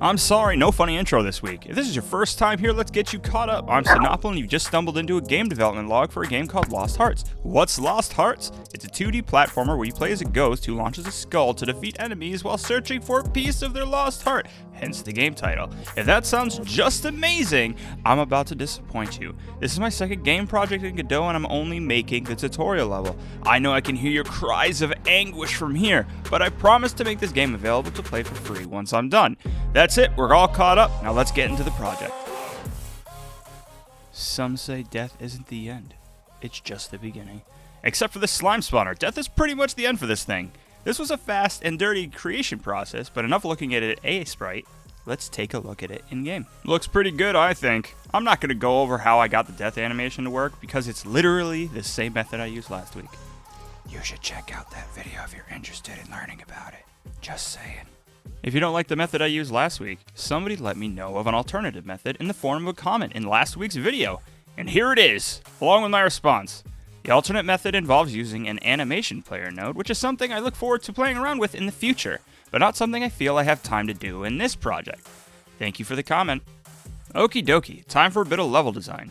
I'm sorry, no funny intro this week. If this is your first time here, let's get you caught up. I'm Sinopol and you've just stumbled into a game development log for a game called Lost Hearts. What's Lost Hearts? It's a 2D platformer where you play as a ghost who launches a skull to defeat enemies while searching for a piece of their lost heart, hence the game title. If that sounds just amazing, I'm about to disappoint you. This is my second game project in Godot and I'm only making the tutorial level. I know I can hear your cries of anguish from here, but I promise to make this game available to play for free once I'm done. That's it, we're all caught up, now let's get into the project. Some say death isn't the end, it's just the beginning. Except for the slime spawner, death is pretty much the end for this thing. This was a fast and dirty creation process, but enough looking at it as a sprite, let's take a look at it in game. Looks pretty good, I think. I'm not going to go over how I got the death animation to work, because it's literally the same method I used last week. You should check out that video if you're interested in learning about it. Just saying. If you don't like the method I used last week, somebody let me know of an alternative method in the form of a comment in last week's video. And here it is, along with my response. The alternate method involves using an animation player node, which is something I look forward to playing around with in the future, but not something I feel I have time to do in this project. Thank you for the comment. Okie dokie, time for a bit of level design.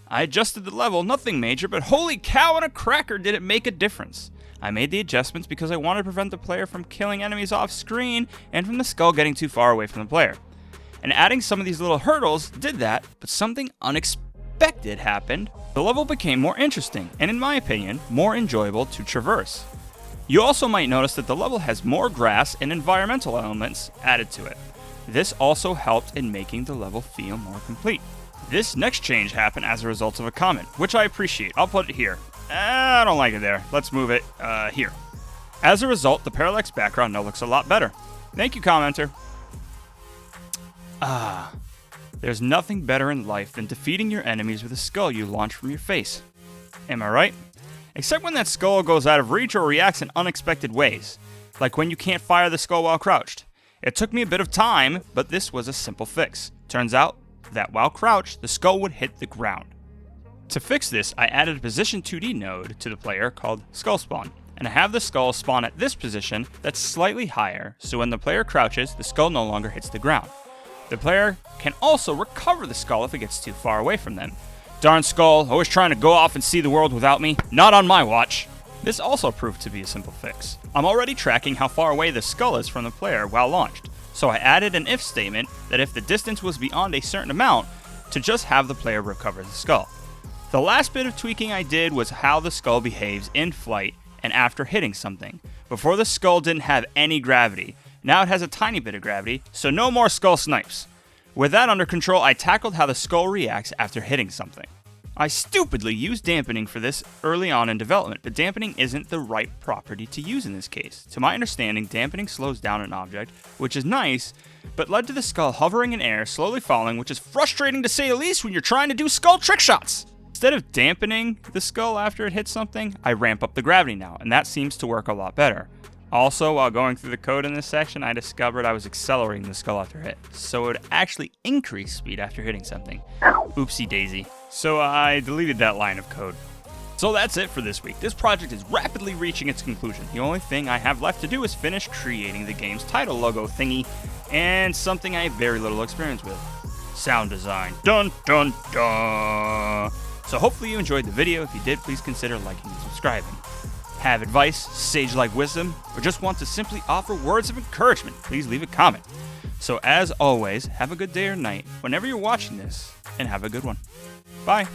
I adjusted the level, nothing major, but holy cow on a cracker did it make a difference. I made the adjustments because I wanted to prevent the player from killing enemies off screen and from the skull getting too far away from the player. And adding some of these little hurdles did that, but something unexpected happened. The level became more interesting, and in my opinion, more enjoyable to traverse. You also might notice that the level has more grass and environmental elements added to it. This also helped in making the level feel more complete. This next change happened as a result of a comment, which I appreciate. I'll put it here. I don't like it there. Let's move it here. As a result, the parallax background now looks a lot better. Thank you, commenter. There's nothing better in life than defeating your enemies with a skull you launch from your face. Am I right? Except when that skull goes out of reach or reacts in unexpected ways, like when you can't fire the skull while crouched. It took me a bit of time, but this was a simple fix. Turns out that while crouched, the skull would hit the ground. To fix this, I added a position 2D node to the player called Skull Spawn, and I have the skull spawn at this position that's slightly higher, so when the player crouches, the skull no longer hits the ground. The player can also recover the skull if it gets too far away from them. Darn skull, always trying to go off and see the world without me. Not on my watch. This also proved to be a simple fix. I'm already tracking how far away the skull is from the player while launched, so I added an if statement that if the distance was beyond a certain amount, to just have the player recover the skull. The last bit of tweaking I did was how the skull behaves in flight and after hitting something. Before, the skull didn't have any gravity. Now it has a tiny bit of gravity, so no more skull snipes. With that under control, I tackled how the skull reacts after hitting something. I stupidly used dampening for this early on in development, but dampening isn't the right property to use in this case. To my understanding, dampening slows down an object, which is nice, but led to the skull hovering in air, slowly falling, which is frustrating to say the least when you're trying to do skull trick shots. Instead of dampening the skull after it hits something, I ramp up the gravity now, and that seems to work a lot better. Also, while going through the code in this section, I discovered I was accelerating the skull after hit, so it would actually increase speed after hitting something. Oopsie daisy. So I deleted that line of code. So that's it for this week. This project is rapidly reaching its conclusion. The only thing I have left to do is finish creating the game's title logo thingy, and something I have very little experience with. Sound design. Dun dun dun! So hopefully you enjoyed the video. If you did, please consider liking and subscribing. Have advice, sage-like wisdom, or just want to simply offer words of encouragement, please leave a comment. So as always, have a good day or night whenever you're watching this, and have a good one. Bye.